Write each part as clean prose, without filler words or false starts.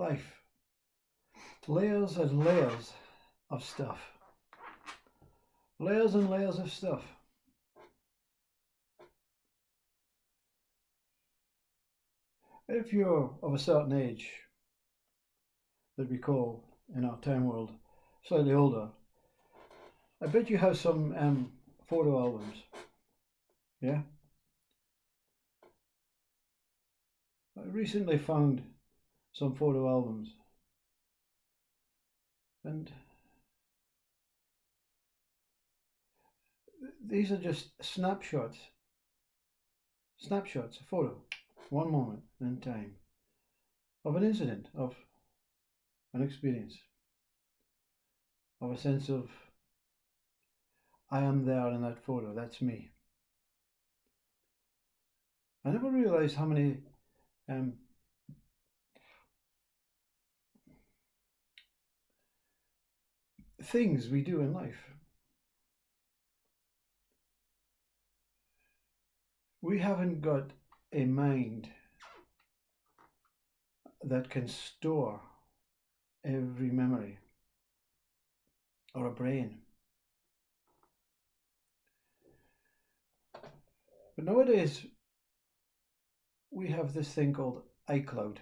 life. Layers and layers of stuff. Layers and layers of stuff. If you're of a certain age, that we call in our time world slightly older, I bet you have some photo albums. Yeah? I recently found some photo albums, and these are just snapshots, a photo, one moment in time, of an incident, of an experience, of a sense of I am there in that photo, that's me. I never realised how many things we do in life. We haven't got a mind that can store every memory, or a brain. But nowadays, we have this thing called iCloud,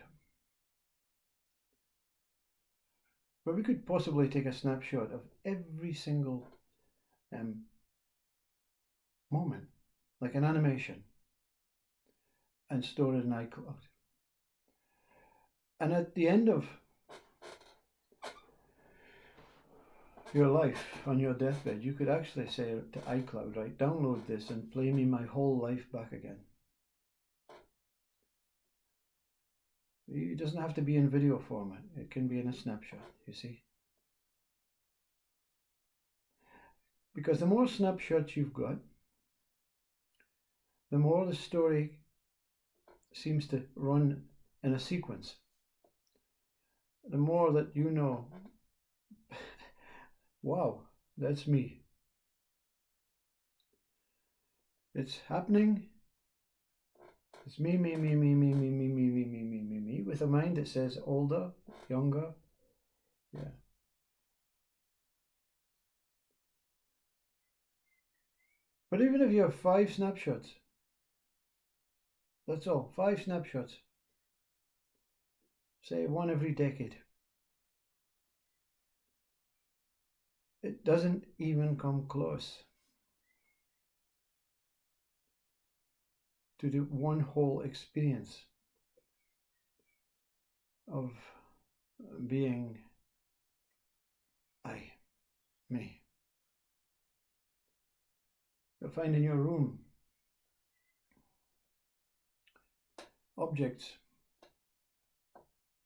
where we could possibly take a snapshot of every single moment, like an animation, and store it in iCloud. And at the end of your life, on your deathbed, you could actually say to iCloud, right, download this and play me my whole life back again. It doesn't have to be in video format. It can be in a snapshot, you see. Because the more snapshots you've got, the more the story seems to run in a sequence. The more that you know, wow, that's me. It's happening. It's me, with a mind that says older, younger. Yeah. But even if you have 5 snapshots, that's all, 5 snapshots, say one every decade, it doesn't even come close to the one whole experience of being me. You'll find in your room objects.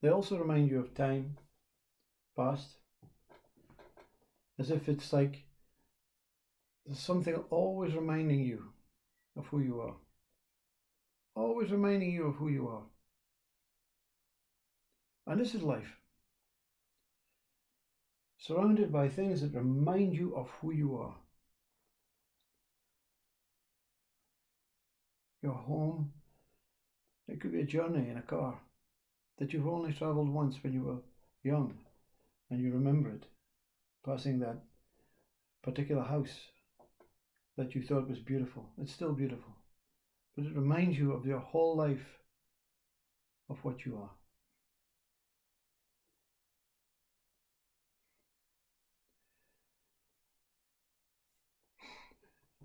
They also remind you of time past, as if it's like there's something always reminding you of who you are. Always reminding you of who you are. And this is life. Surrounded by things that remind you of who you are. Your home, it could be a journey in a car that you've only travelled once when you were young, and you remember it, passing that particular house that you thought was beautiful. It's still beautiful, but it reminds you of your whole life, of what you are.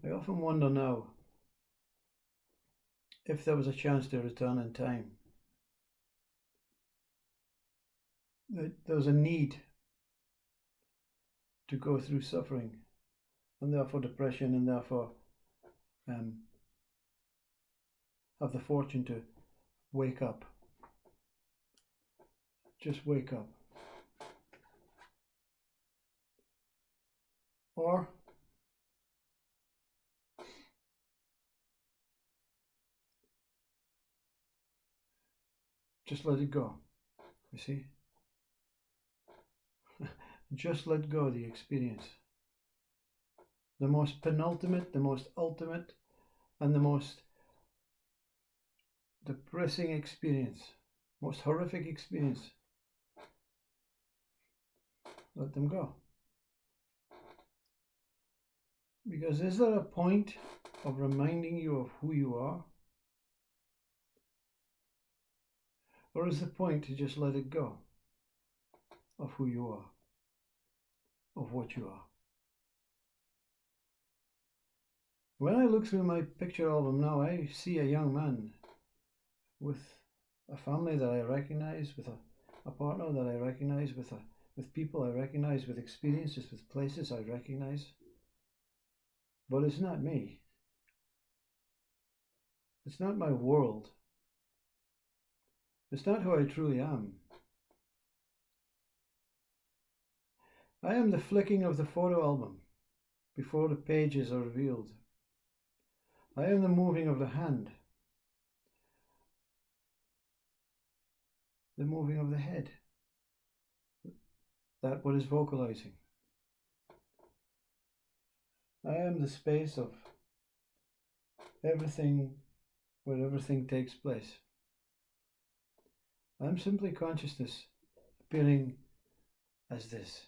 I often wonder now, if there was a chance to return in time, that there was a need to go through suffering, and therefore depression, and therefore have the fortune to wake up. Just wake up. Or just let it go, you see? Just let go of the experience. The most penultimate, the most ultimate, and the most depressing experience, most horrific experience let them go. Because is there a point of reminding you of who you are? Or is the point to just let it go of who you are, of what you are? When I look through my picture album now, I see a young man with a family that I recognize, with a partner that I recognize, with people I recognize, with experiences, with places I recognize. But it's not me. It's not my world. It's not who I truly am. I am the flicking of the photo album before the pages are revealed. I am the moving of the hand, the moving of the head, that what is vocalizing. I am the space of everything where everything takes place. I am simply consciousness appearing as this.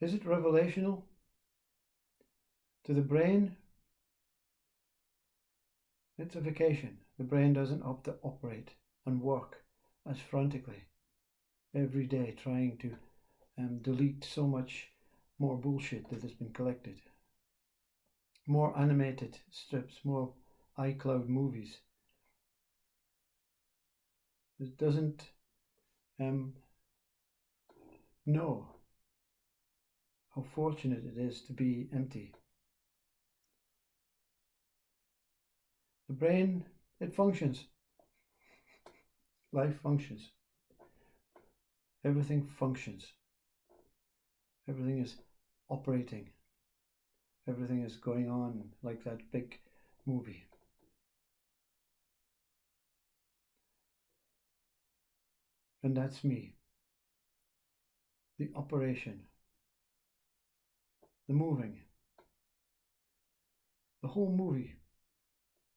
Is it revelational to the brain? It's a vacation. The brain doesn't operate and work as frantically every day trying to delete so much more bullshit that has been collected. More animated strips, more iCloud movies. It doesn't know how fortunate it is to be empty. The brain, it functions. Life functions. Everything functions. Everything is operating. Everything is going on like that big movie. And that's me. The operation. The moving. The whole movie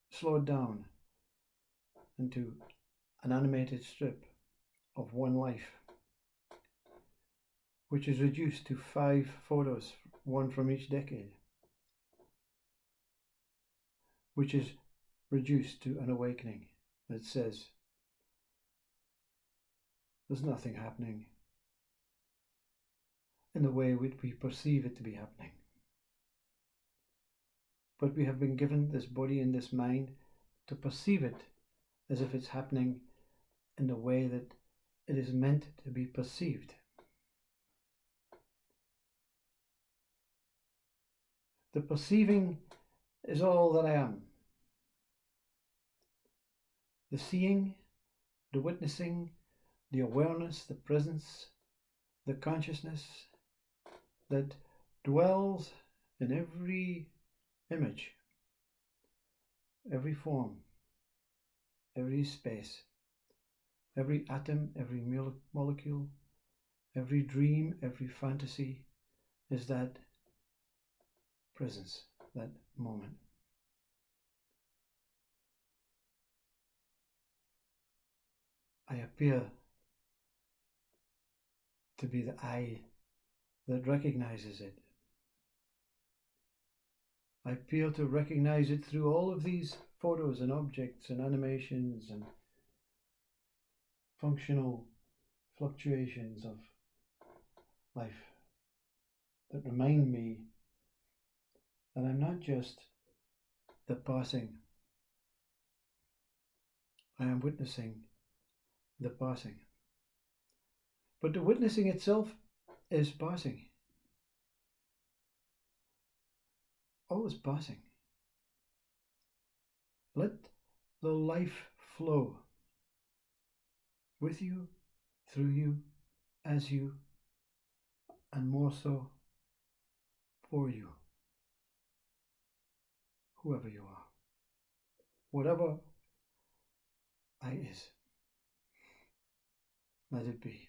slowed down into an animated strip of one life, which is reduced to 5 photos, one from each decade, which is reduced to an awakening that says there's nothing happening in the way which we perceive it to be happening. But we have been given this body and this mind to perceive it as if it's happening in the way that it is meant to be perceived. The perceiving is all that I am. The seeing, the witnessing, the awareness, the presence, the consciousness that dwells in every image, every form, every space, every atom, every molecule, every dream, every fantasy is that presence, that moment. I appear to be the I that recognizes it. I appear to recognize it through all of these photos and objects and animations and functional fluctuations of life that remind me that I'm not just the passing. I am witnessing the passing. But the witnessing itself is passing. All is passing. Let the life flow with you, through you, as you, and more so for you. Whoever you are. Whatever I is. Let it be.